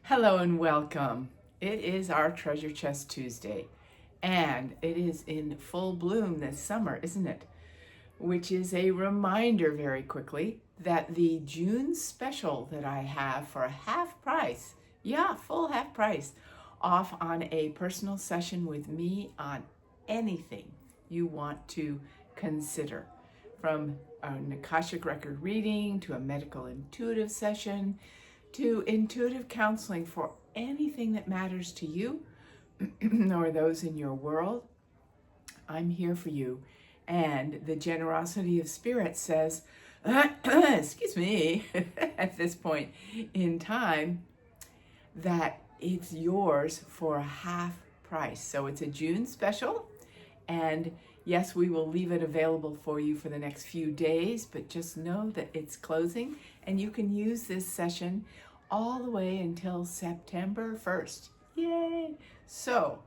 Hello and welcome. It is our Treasure Chest Tuesday, and it is in full bloom this summer, isn't it? Which is a reminder very quickly that the June special that I have for a half price, full half price, off on a personal session with me on anything you want to consider, from an Akashic record reading to a medical intuitive session to intuitive counseling for anything that matters to you or those in your world. I'm here for you. And the generosity of spirit says, excuse me, at this point in time, that it's yours for a half price. So it's a June special. And yes, we will leave it available for you for the next few days, but just know that it's closing and you can use this session all the way until September 1st. Yay! So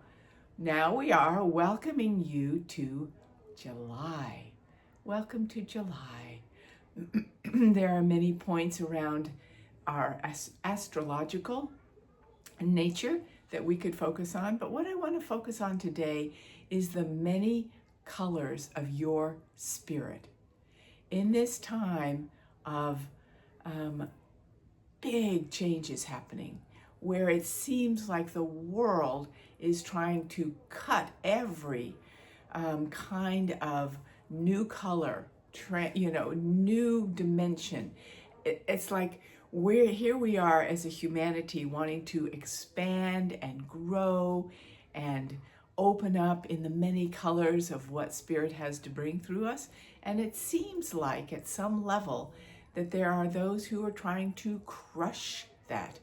now we are welcoming you to July. Welcome to July. There are many points around our astrological nature that we could focus on, but what I want to focus on today is the many colors of your spirit. In this time of big changes happening, where it seems like the world is trying to cut every kind of new color, new dimension. It's like we are as a humanity wanting to expand and grow and open up in the many colors of what Spirit has to bring through us. And it seems like at some level that there are those who are trying to crush that.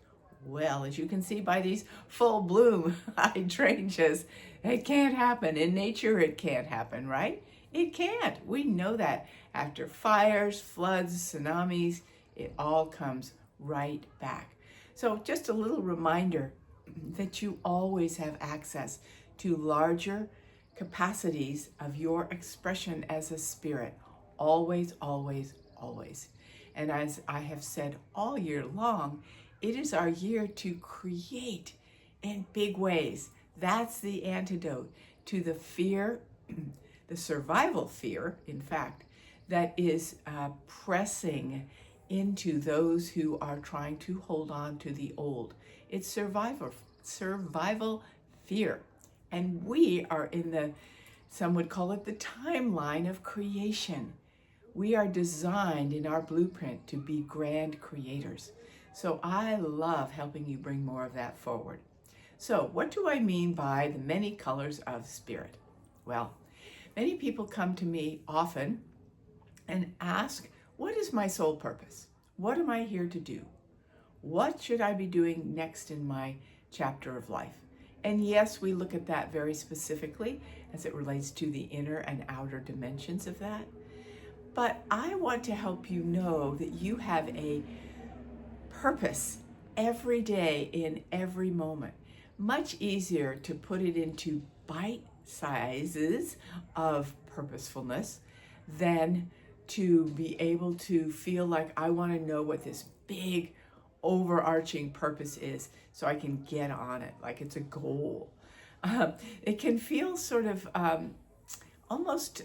Well, as you can see by these full bloom hydrangeas, it can't happen. In nature, it can't happen, right? It can't. We know that. After fires, floods, tsunamis, it all comes right back. So just a little reminder that you always have access to larger capacities of your expression as a spirit. Always, always, always. And as I have said all year long, it is our year to create in big ways. That's the antidote to the fear, the survival fear, in fact, that is pressing into those who are trying to hold on to the old. It's survival fear. And we are in some would call it the timeline of creation. We are designed in our blueprint to be grand creators. So I love helping you bring more of that forward. So what do I mean by the many colors of spirit? Well, many people come to me often and ask, what is my soul purpose? What am I here to do? What should I be doing next in my chapter of life? And yes, we look at that very specifically as it relates to the inner and outer dimensions of that. But I want to help you know that you have a purpose every day in every moment. Much easier to put it into bite sizes of purposefulness than to be able to feel like I want to know what this big overarching purpose is so I can get on it, like it's a goal. It can feel sort of almost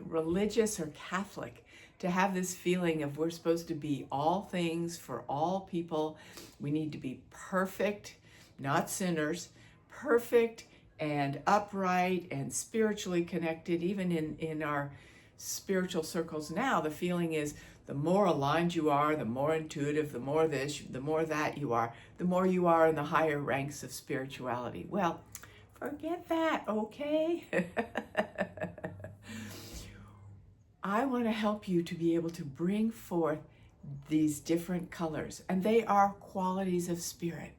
religious or Catholic to have this feeling of we're supposed to be all things for all people. We need to be perfect, not sinners, perfect and upright and spiritually connected. Even in our spiritual circles now, the feeling is the more aligned you are, the more intuitive, the more this, the more that you are, the more you are in the higher ranks of spirituality. Well, forget that, okay? I want to help you to be able to bring forth these different colors, and they are qualities of spirit.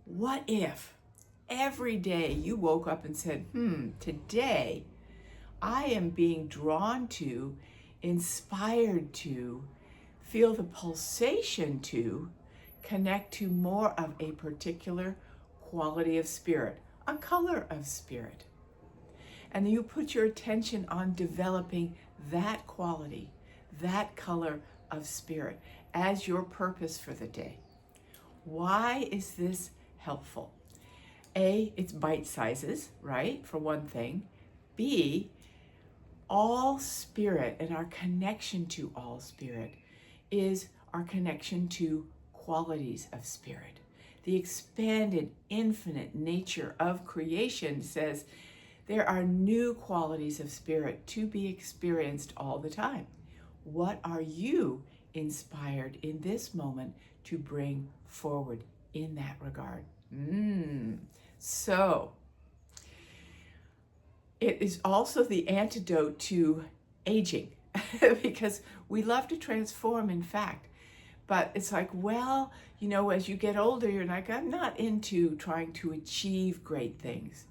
What if every day you woke up and said, today I am being drawn to, inspired to, feel the pulsation to, connect to more of a particular quality of spirit, a color of spirit. And you put your attention on developing that quality, that color of spirit as your purpose for the day. Why is this helpful? A, it's bite sizes, right? For one thing. B, all spirit and our connection to all spirit is our connection to qualities of spirit. The expanded, infinite nature of creation says there are new qualities of spirit to be experienced all the time. What are you inspired in this moment to bring forward in that regard? So, it is also the antidote to aging because we love to transform, in fact. But it's like, well, as you get older, you're like, I'm not into trying to achieve great things.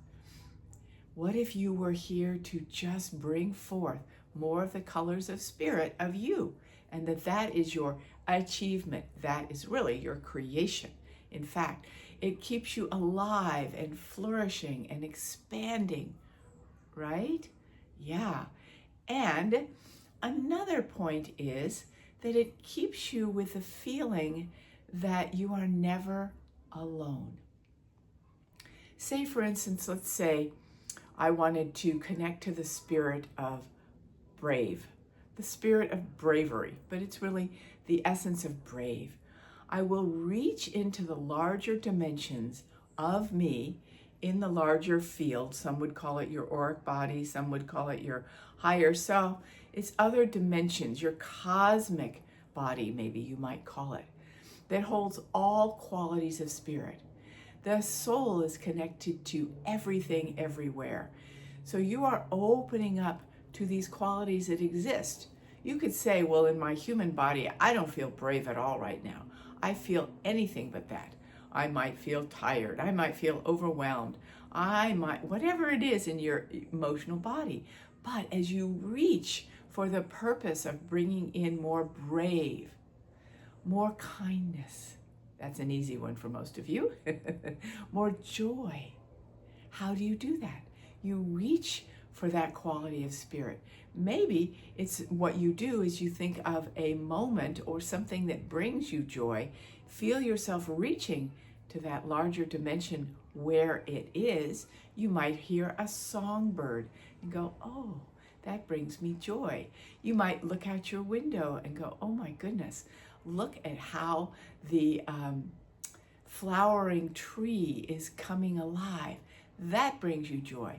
What if you were here to just bring forth more of the colors of spirit of you, and that is your achievement? That is really your creation. In fact, it keeps you alive and flourishing and expanding, right? Yeah. And another point is that it keeps you with the feeling that you are never alone. Say, for instance, let's say I wanted to connect to the spirit of brave, the spirit of bravery, but it's really the essence of brave. I will reach into the larger dimensions of me in the larger field. Some would call it your auric body, some would call it your higher self. It's other dimensions, your cosmic body, maybe you might call it, that holds all qualities of spirit. The soul is connected to everything, everywhere. So you are opening up to these qualities that exist. You could say, well, in my human body, I don't feel brave at all right now. I feel anything but that. I might feel tired. I might feel overwhelmed. Whatever it is in your emotional body. But as you reach for the purpose of bringing in more brave, more kindness, that's an easy one for most of you, more joy. How do you do that? You reach for that quality of spirit. Maybe it's what you do is you think of a moment or something that brings you joy. Feel yourself reaching to that larger dimension where it is. You might hear a songbird and go, oh, that brings me joy. You might look out your window and go, oh my goodness, look at how the flowering tree is coming alive. That brings you joy.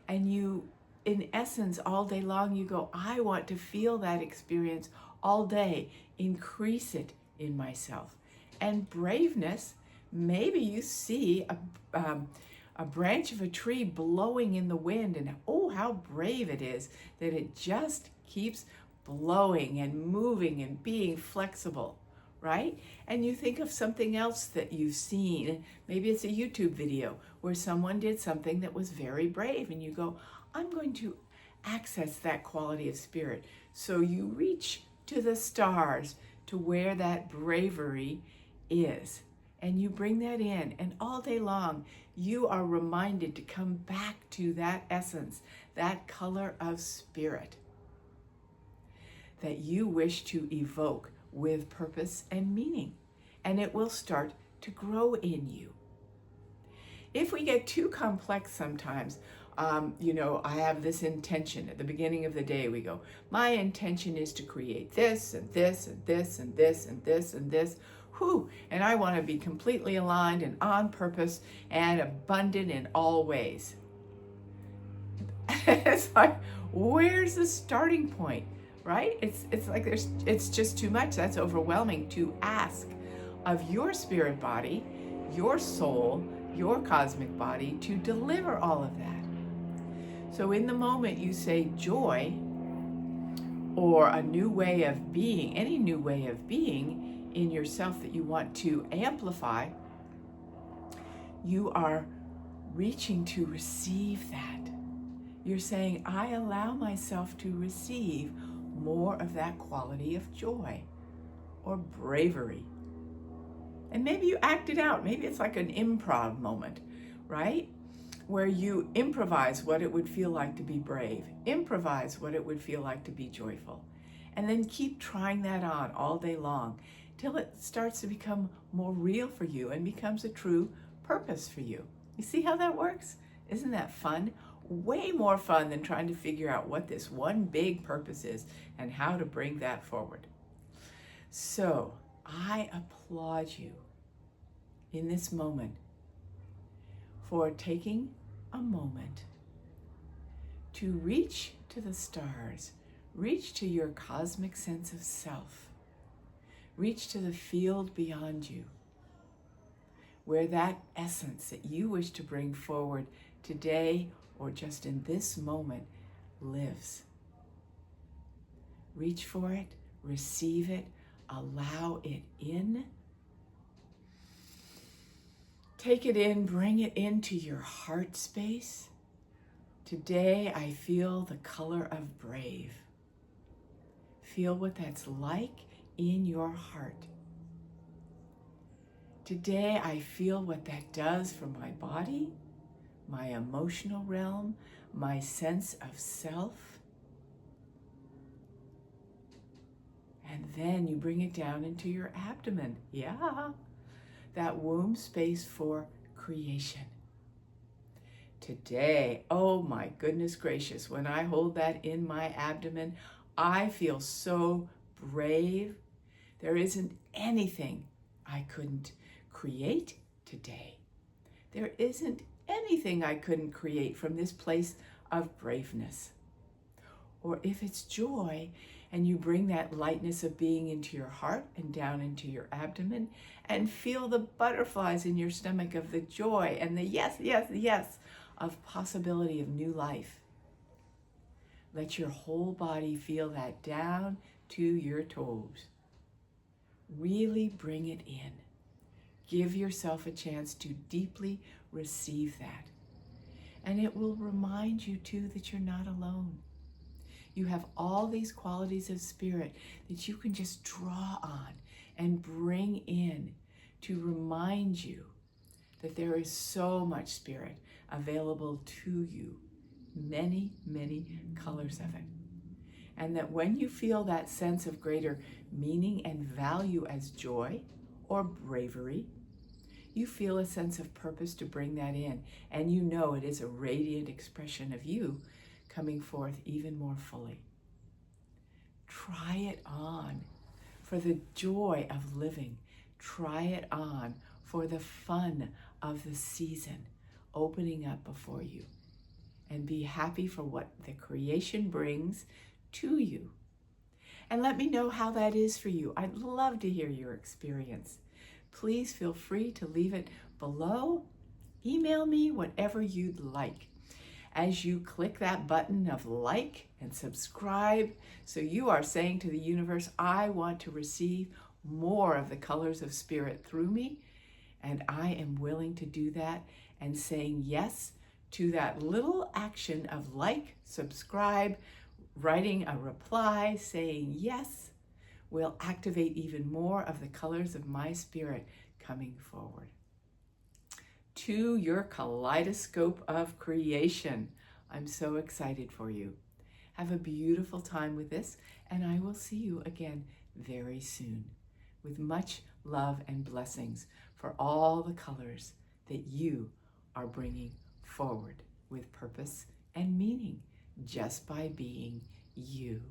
And you, in essence, all day long, you go, I want to feel that experience all day. Increase it in myself. And braveness, maybe you see a branch of a tree blowing in the wind, and oh, how brave it is that it just keeps blowing and moving and being flexible, right? And you think of something else that you've seen. Maybe it's a YouTube video where someone did something that was very brave, and you go, I'm going to access that quality of spirit. So you reach to the stars to where that bravery is, and you bring that in, and all day long you are reminded to come back to that essence, that color of spirit that you wish to evoke with purpose and meaning, and it will start to grow in you. If we get too complex sometimes, I have this intention. At the beginning of the day, we go, my intention is to create this and this and this and this and this and this. And I want to be completely aligned and on purpose and abundant in all ways. It's like, where's the starting point, right? It's like it's just too much. That's overwhelming to ask of your spirit body, your soul, your cosmic body to deliver all of that. So in the moment you say joy or a new way of being, any new way of being in yourself that you want to amplify, you are reaching to receive that. You're saying, I allow myself to receive more of that quality of joy or bravery. And maybe you act it out. Maybe it's like an improv moment, right? Where you improvise what it would feel like to be brave, improvise what it would feel like to be joyful, and then keep trying that on all day long till it starts to become more real for you and becomes a true purpose for you. You see how that works? Isn't that fun? Way more fun than trying to figure out what this one big purpose is and how to bring that forward. So I applaud you in this moment for taking a moment to reach to the stars, reach to your cosmic sense of self, reach to the field beyond you, where that essence that you wish to bring forward today or just in this moment lives. Reach for it, receive it, allow it in. Take it in, bring it into your heart space. Today I feel the color of brave. Feel what that's like in your heart. Today I feel what that does for my body, my emotional realm, my sense of self. And then you bring it down into your abdomen. Yeah, that womb space for creation. Today, oh my goodness gracious, when I hold that in my abdomen, I feel so brave. There isn't anything I couldn't create today. There isn't anything I couldn't create from this place of braveness. Or if it's joy, and you bring that lightness of being into your heart and down into your abdomen, and feel the butterflies in your stomach of the joy and the yes, yes, yes of possibility of new life. Let your whole body feel that down to your toes. Really bring it in. Give yourself a chance to deeply receive that. And it will remind you too that you're not alone. You have all these qualities of spirit that you can just draw on and bring in to remind you that there is so much spirit available to you, many, many colors of it. And that when you feel that sense of greater meaning and value as joy or bravery, you feel a sense of purpose to bring that in. And you know it is a radiant expression of you coming forth even more fully. Try it on for the joy of living. Try it on for the fun of the season opening up before you. And be happy for what the creation brings to you. And let me know how that is for you. I'd love to hear your experience. Please feel free to leave it below. Email me, whatever you'd like. As you click that button of like and subscribe, so you are saying to the universe, I want to receive more of the colors of spirit through me, and I am willing to do that, and saying yes to that little action of like, subscribe, writing a reply, saying yes, will activate even more of the colors of my spirit coming forward. To your kaleidoscope of creation. I'm so excited for you. Have a beautiful time with this, and I will see you again very soon with much love and blessings for all the colors that you are bringing forward with purpose and meaning just by being you.